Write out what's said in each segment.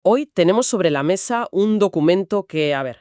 Hoy tenemos sobre la mesa un documento que, a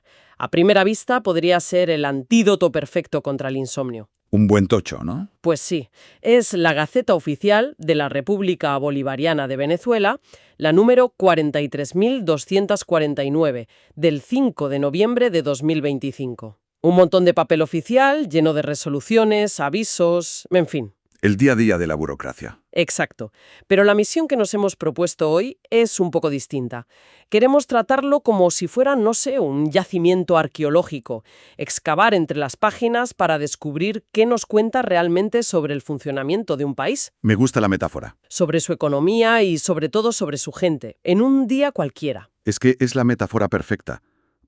primera vista podría ser el antídoto perfecto contra el insomnio. Un buen tocho, ¿no? Pues sí, es la Gaceta Oficial de la República Bolivariana de Venezuela, la número 43.249, del 5 de noviembre de 2025. Un montón de papel oficial, lleno de resoluciones, avisos, en fin. El día a día de la burocracia. Exacto. Pero la misión que nos hemos propuesto hoy es un poco distinta. Queremos tratarlo como si fuera, no sé, un yacimiento arqueológico, excavar entre las páginas para descubrir qué nos cuenta realmente sobre el funcionamiento de un país, Me gusta la metáfora. sobre su economía y sobre todo sobre su gente, en un día cualquiera. Es que es la metáfora perfecta,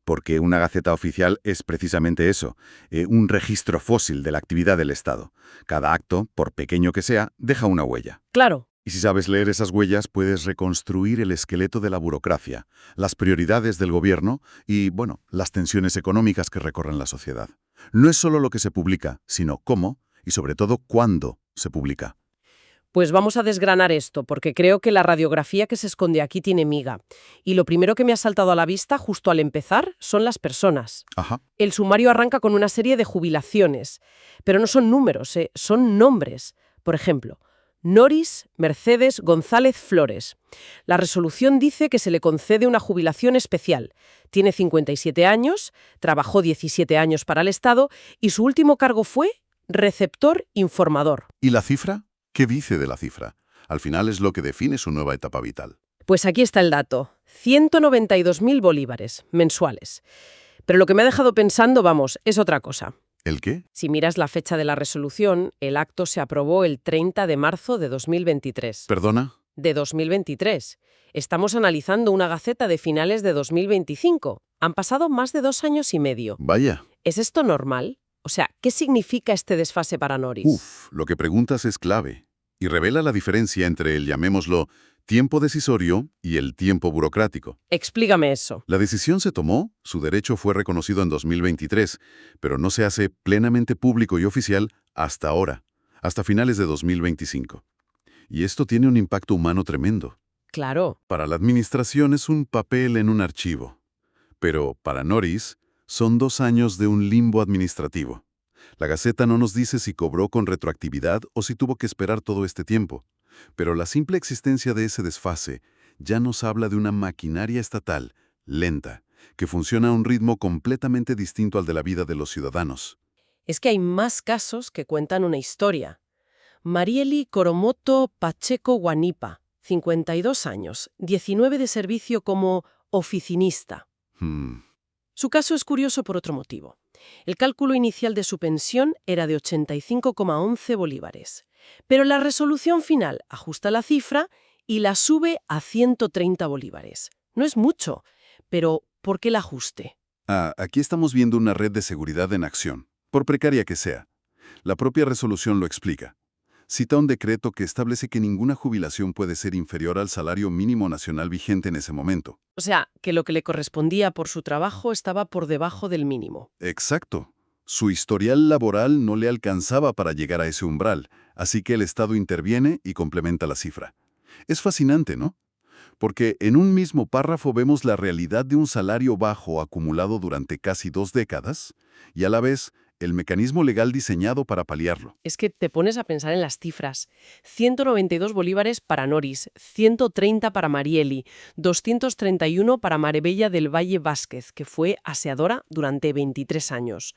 porque una gaceta oficial es precisamente eso, un registro fósil de la actividad del Estado. Cada acto, por pequeño que sea, deja una huella. Claro. Y si sabes leer esas huellas, puedes reconstruir el esqueleto de la burocracia, las prioridades del gobierno y, bueno, las tensiones económicas que recorren la sociedad. No es solo lo que se publica, sino cómo y, sobre todo, cuándo se publica. Pues vamos a desgranar esto, porque creo que la radiografía que se esconde aquí tiene miga. Y lo primero que me ha saltado a la vista, justo al empezar, son las personas. Ajá. El sumario arranca con una serie de jubilaciones, pero no son números, son nombres. Por ejemplo, Noris Mercedes González Flores. La resolución dice que se le concede una jubilación especial. Tiene 57 años, trabajó 17 años para el Estado y su último cargo fue receptor informador. ¿Y la cifra? ¿Qué dice de la cifra? Al final es lo que define su nueva etapa vital. Pues aquí está el dato, 192.000 bolívares mensuales. Pero lo que me ha dejado pensando, es otra cosa. ¿El qué? Si miras la fecha de la resolución, el acto se aprobó el 30 de marzo de 2023. ¿Perdona? De 2023. Estamos analizando una gaceta de finales de 2025. Han pasado más de 2 años y medio. Vaya. ¿Es esto normal? O sea, ¿qué significa este desfase para Noris? Lo que preguntas es clave y revela la diferencia entre el, llamémoslo, tiempo decisorio y el tiempo burocrático. Explícame eso. La decisión se tomó, su derecho fue reconocido en 2023, pero no se hace plenamente público y oficial hasta ahora, hasta finales de 2025. Y esto tiene un impacto humano tremendo. Claro. Para la administración es un papel en un archivo, pero para Noris son 2 años de un limbo administrativo. La Gaceta no nos dice si cobró con retroactividad o si tuvo que esperar todo este tiempo, pero la simple existencia de ese desfase ya nos habla de una maquinaria estatal, lenta, que funciona a un ritmo completamente distinto al de la vida de los ciudadanos. Es que hay más casos que cuentan una historia. Marieli Coromoto Pacheco Guanipa, 52 años, 19 de servicio como oficinista. Su caso es curioso por otro motivo. El cálculo inicial de su pensión era de 85,11 bolívares, pero la resolución final ajusta la cifra y la sube a 130 bolívares. No es mucho, pero ¿por qué el ajuste? Aquí estamos viendo una red de seguridad en acción, por precaria que sea. La propia resolución lo explica. Cita un decreto que establece que ninguna jubilación puede ser inferior al salario mínimo nacional vigente en ese momento. O sea, que lo que le correspondía por su trabajo estaba por debajo del mínimo. Exacto. Su historial laboral no le alcanzaba para llegar a ese umbral, así que el Estado interviene y complementa la cifra. Es fascinante, ¿no? Porque en un mismo párrafo vemos la realidad de un salario bajo acumulado durante casi 2 décadas y a la vez el mecanismo legal diseñado para paliarlo. Es que te pones a pensar en las cifras. 192 bolívares para Noris, 130 para Marieli, 231 para Marebella del Valle Vázquez, que fue aseadora durante 23 años.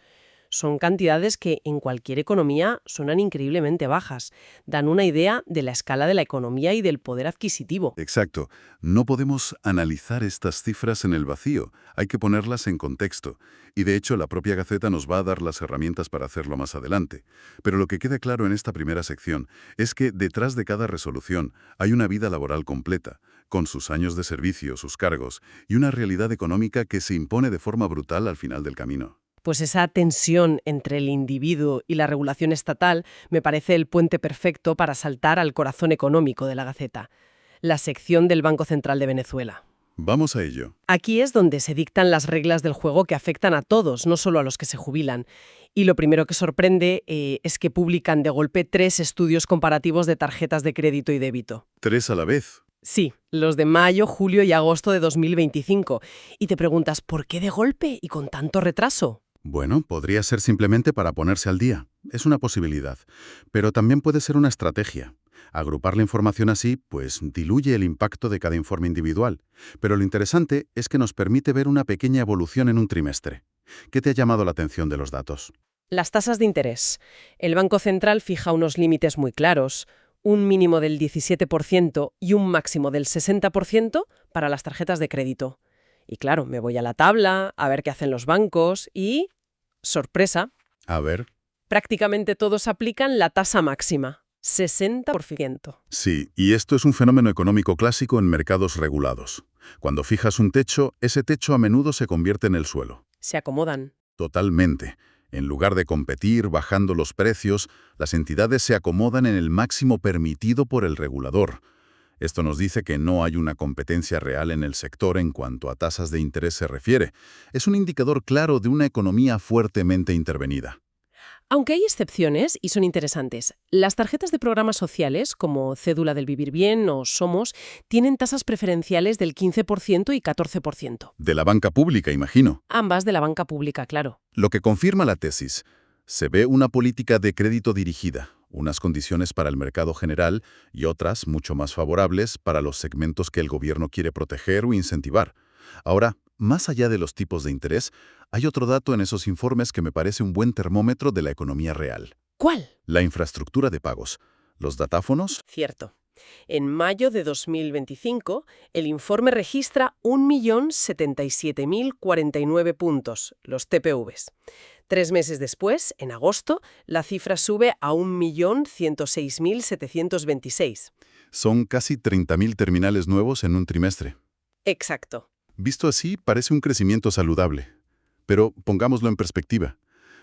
Son cantidades que en cualquier economía suenan increíblemente bajas. Dan una idea de la escala de la economía y del poder adquisitivo. Exacto. No podemos analizar estas cifras en el vacío. Hay que ponerlas en contexto. Y de hecho, la propia Gaceta nos va a dar las herramientas para hacerlo más adelante. Pero lo que queda claro en esta primera sección es que detrás de cada resolución hay una vida laboral completa, con sus años de servicio, sus cargos, y una realidad económica que se impone de forma brutal al final del camino. Pues esa tensión entre el individuo y la regulación estatal me parece el puente perfecto para saltar al corazón económico de la Gaceta, la sección del Banco Central de Venezuela. Vamos a ello. Aquí es donde se dictan las reglas del juego que afectan a todos, no solo a los que se jubilan. Y lo primero que sorprende es que publican de golpe 3 estudios comparativos de tarjetas de crédito y débito. 3 a la vez. Sí, los de mayo, julio y agosto de 2025. Y te preguntas, ¿por qué de golpe y con tanto retraso? Bueno, podría ser simplemente para ponerse al día. Es una posibilidad. Pero también puede ser una estrategia. Agrupar la información así, pues diluye el impacto de cada informe individual. Pero lo interesante es que nos permite ver una pequeña evolución en un trimestre. ¿Qué te ha llamado la atención de los datos? Las tasas de interés. El Banco Central fija unos límites muy claros, un mínimo del 17% y un máximo del 60% para las tarjetas de crédito. Y claro, me voy a la tabla, a ver qué hacen los bancos y... sorpresa, A ver. prácticamente todos aplican la tasa máxima, 60%. Sí, y esto es un fenómeno económico clásico en mercados regulados. Cuando fijas un techo, ese techo a menudo se convierte en el suelo. Se acomodan. Totalmente. En lugar de competir bajando los precios, las entidades se acomodan en el máximo permitido por el regulador. Esto nos dice que no hay una competencia real en el sector en cuanto a tasas de interés se refiere. Es un indicador claro de una economía fuertemente intervenida. Aunque hay excepciones, y son interesantes, las tarjetas de programas sociales, como Cédula del Vivir Bien o Somos, tienen tasas preferenciales del 15% y 14%. De la banca pública, imagino. Ambas de la banca pública, claro. Lo que confirma la tesis. Se ve una política de crédito dirigida, unas condiciones para el mercado general y otras mucho más favorables para los segmentos que el gobierno quiere proteger o incentivar. Ahora, más allá de los tipos de interés, hay otro dato en esos informes que me parece un buen termómetro de la economía real. ¿Cuál? La infraestructura de pagos. Los datáfonos, Cierto. En mayo de 2025, el informe registra 1.077.049 puntos, los TPVs. 3 meses después, en agosto, la cifra sube a 1.106.726. son casi 30.000 terminales nuevos en un trimestre. Exacto. Visto así, parece un crecimiento saludable. Pero pongámoslo en perspectiva.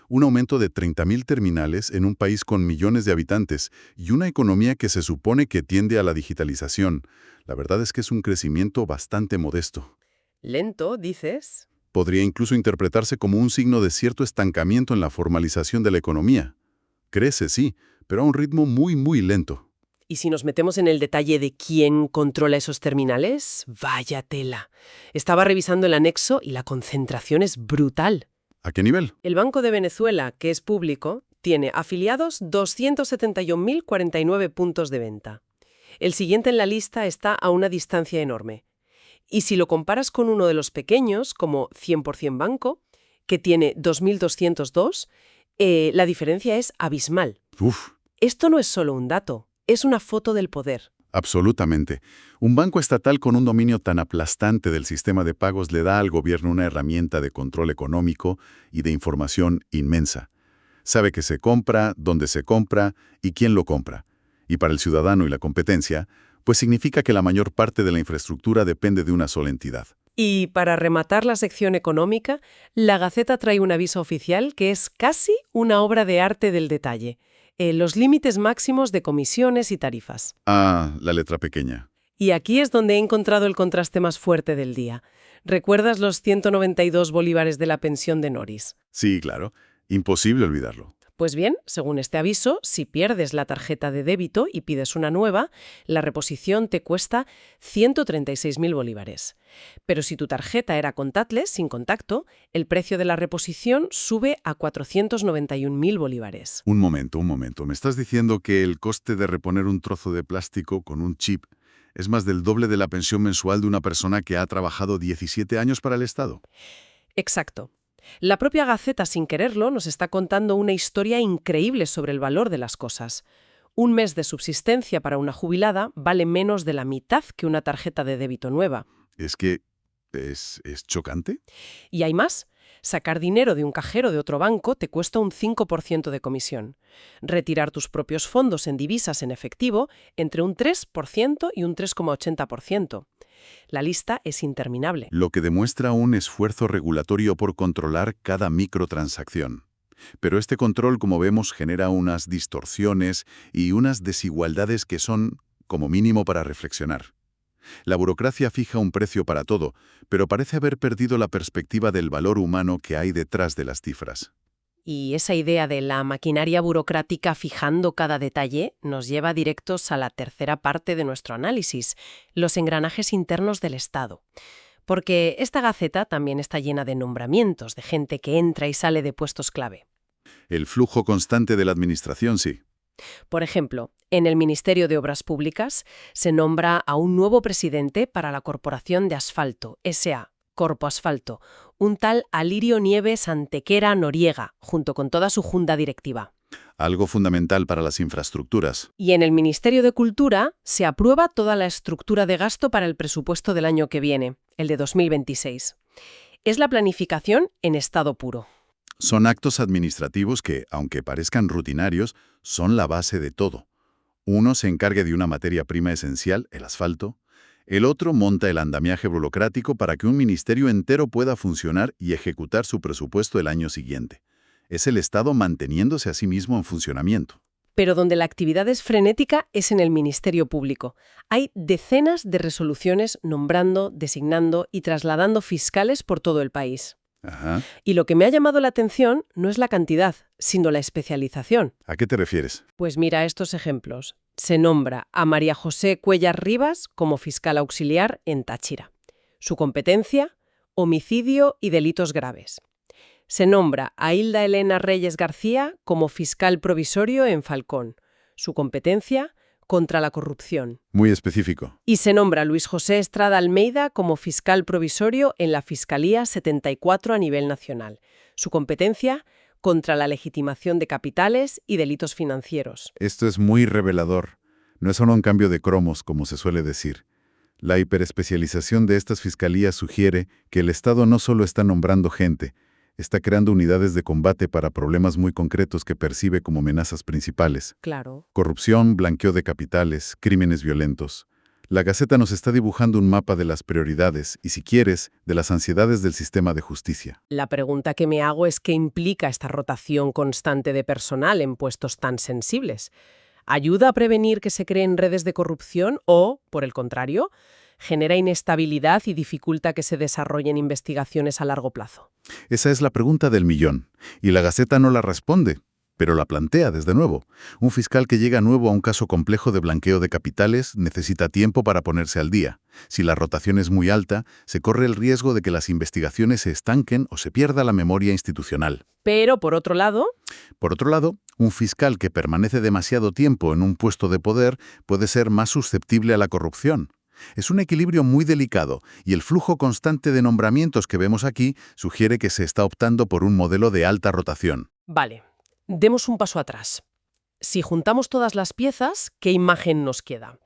Un aumento de 30.000 terminales en un país con millones de habitantes y una economía que se supone que tiende a la digitalización. La verdad es que es un crecimiento bastante modesto. Lento, dices. Podría incluso interpretarse como un signo de cierto estancamiento en la formalización de la economía. Crece, sí, pero a un ritmo muy lento. Y si nos metemos en el detalle de quién controla esos terminales, vaya tela. Estaba revisando el anexo y la concentración es brutal. ¿A qué nivel? El Banco de Venezuela, que es público, tiene afiliados 271.049 puntos de venta. El siguiente en la lista está a una distancia enorme. Y si lo comparas con uno de los pequeños, como 100% Banco, que tiene 2.202, la diferencia es abismal. Uf, Esto no es solo un dato, es una foto del poder. absolutamente. Un banco estatal con un dominio tan aplastante del sistema de pagos le da al gobierno una herramienta de control económico y de información inmensa. Sabe qué se compra, dónde se compra y quién lo compra. Y para el ciudadano y la competencia, pues significa que la mayor parte de la infraestructura depende de una sola entidad. Y para rematar la sección económica, la Gaceta trae un aviso oficial que es casi una obra de arte del detalle. Los límites máximos de comisiones y tarifas. Ah, la letra pequeña. Y aquí es donde he encontrado el contraste más fuerte del día. ¿Recuerdas los 192 bolívares de la pensión de Noris? Sí, claro. Imposible olvidarlo. Pues bien, según este aviso, si pierdes la tarjeta de débito y pides una nueva, la reposición te cuesta 136.000 bolívares. Pero si tu tarjeta era contactless, sin contacto, el precio de la reposición sube a 491.000 bolívares. Un momento. ¿Me estás diciendo que el coste de reponer un trozo de plástico con un chip es más del doble de la pensión mensual de una persona que ha trabajado 17 años para el Estado? Exacto. La propia Gaceta, sin quererlo, nos está contando una historia increíble sobre el valor de las cosas. Un mes de subsistencia para una jubilada vale menos de la mitad que una tarjeta de débito nueva. Es que es chocante. Y hay más. Sacar dinero de un cajero de otro banco te cuesta un 5% de comisión. Retirar tus propios fondos en divisas en efectivo entre un 3% y un 3,80%. La lista es interminable. Lo que demuestra un esfuerzo regulatorio por controlar cada microtransacción. Pero este control, como vemos, genera unas distorsiones y unas desigualdades que son, como mínimo, para reflexionar. La burocracia fija un precio para todo, pero parece haber perdido la perspectiva del valor humano que hay detrás de las cifras. Y esa idea de la maquinaria burocrática fijando cada detalle nos lleva directos a la tercera parte de nuestro análisis, los engranajes internos del Estado. Porque esta Gaceta también está llena de nombramientos, de gente que entra y sale de puestos clave. El flujo constante de la administración, sí. Por ejemplo, en el Ministerio de Obras Públicas se nombra a un nuevo presidente para la Corporación de Asfalto, S.A., Corpo Asfalto, un tal Alirio Nieves Antequera Noriega, junto con toda su junta directiva. Algo fundamental para las infraestructuras. Y en el Ministerio de Cultura se aprueba toda la estructura de gasto para el presupuesto del año que viene, el de 2026. Es la planificación en estado puro. Son actos administrativos que, aunque parezcan rutinarios, son la base de todo. Uno se encarga de una materia prima esencial, el asfalto. El otro monta el andamiaje burocrático para que un ministerio entero pueda funcionar y ejecutar su presupuesto el año siguiente. Es el Estado manteniéndose a sí mismo en funcionamiento. Pero donde la actividad es frenética es en el Ministerio Público. Hay decenas de resoluciones nombrando, designando y trasladando fiscales por todo el país. Ajá. Y lo que me ha llamado la atención no es la cantidad, sino la especialización. ¿A qué te refieres? Pues mira estos ejemplos. Se nombra a María José Cuellar Rivas como fiscal auxiliar en Táchira. Su competencia, homicidio y delitos graves. Se nombra a Hilda Elena Reyes García como fiscal provisorio en Falcón. Su competencia, contra la corrupción. Muy específico. Y se nombra a Luis José Estrada Almeida como fiscal provisorio en la Fiscalía 74 a nivel nacional. Su competencia, contra la legitimación de capitales y delitos financieros. Esto es muy revelador. No es solo un cambio de cromos, como se suele decir. La hiperespecialización de estas fiscalías sugiere que el Estado no solo está nombrando gente, está creando unidades de combate para problemas muy concretos que percibe como amenazas principales. Claro. Corrupción, blanqueo de capitales, crímenes violentos. La Gaceta nos está dibujando un mapa de las prioridades y, si quieres, de las ansiedades del sistema de justicia. La pregunta que me hago es qué implica esta rotación constante de personal en puestos tan sensibles. ¿Ayuda a prevenir que se creen redes de corrupción o, por el contrario, genera inestabilidad y dificulta que se desarrollen investigaciones a largo plazo? Esa es la pregunta del millón, y la Gaceta no la responde, pero la plantea desde nuevo. Un fiscal que llega nuevo a un caso complejo de blanqueo de capitales necesita tiempo para ponerse al día. Si la rotación es muy alta, se corre el riesgo de que las investigaciones se estanquen o se pierda la memoria institucional. Pero, por otro lado, un fiscal que permanece demasiado tiempo en un puesto de poder puede ser más susceptible a la corrupción. Es un equilibrio muy delicado y el flujo constante de nombramientos que vemos aquí sugiere que se está optando por un modelo de alta rotación. vale, demos un paso atrás. Si juntamos todas las piezas, ¿qué imagen nos queda?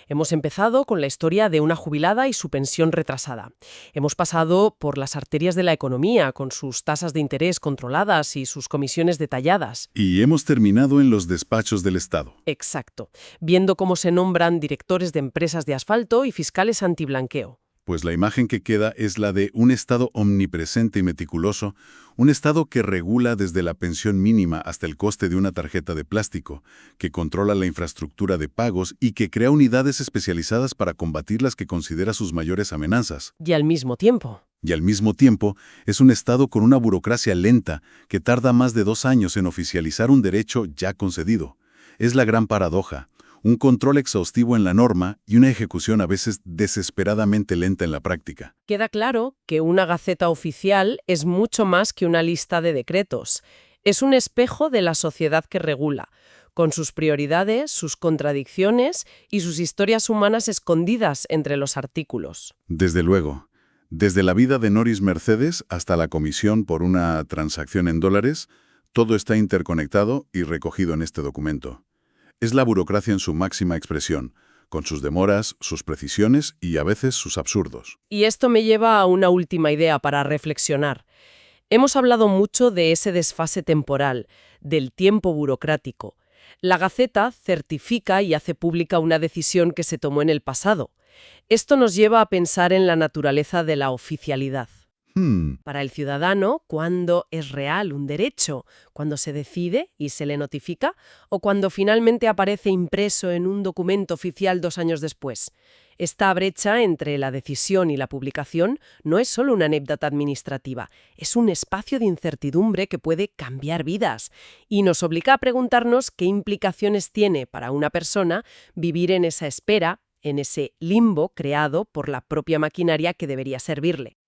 Hemos empezado con la historia de una jubilada y su pensión retrasada. Hemos pasado por las arterias de la economía, con sus tasas de interés controladas y sus comisiones detalladas. Y hemos terminado en los despachos del Estado. Exacto, viendo cómo se nombran directores de empresas de asfalto y fiscales antiblanqueo. Pues la imagen que queda es la de un Estado omnipresente y meticuloso, un Estado que regula desde la pensión mínima hasta el coste de una tarjeta de plástico, que controla la infraestructura de pagos y que crea unidades especializadas para combatir las que considera sus mayores amenazas. Y al mismo tiempo, es un Estado con una burocracia lenta que tarda más de 2 años en oficializar un derecho ya concedido. Es la gran paradoja. Un control exhaustivo en la norma y una ejecución a veces desesperadamente lenta en la práctica. queda claro que una gaceta oficial es mucho más que una lista de decretos. Es un espejo de la sociedad que regula, con sus prioridades, sus contradicciones y sus historias humanas escondidas entre los artículos. Desde luego, desde la vida de Noris Mercedes hasta la comisión por una transacción en dólares, todo está interconectado y recogido en este documento. Es la burocracia en su máxima expresión, con sus demoras, sus precisiones y a veces sus absurdos. Y esto me lleva a una última idea para reflexionar. Hemos hablado mucho de ese desfase temporal, del tiempo burocrático. La Gaceta certifica y hace pública una decisión que se tomó en el pasado. Esto nos lleva a pensar en la naturaleza de la oficialidad. Para el ciudadano, ¿cuándo es real un derecho? ¿Cuándo se decide y se le notifica? ¿O cuando finalmente aparece impreso en un documento oficial 2 años después? Esta brecha entre la decisión y la publicación no es solo una anécdota administrativa, es un espacio de incertidumbre que puede cambiar vidas y nos obliga a preguntarnos qué implicaciones tiene para una persona vivir en esa espera, en ese limbo creado por la propia maquinaria que debería servirle.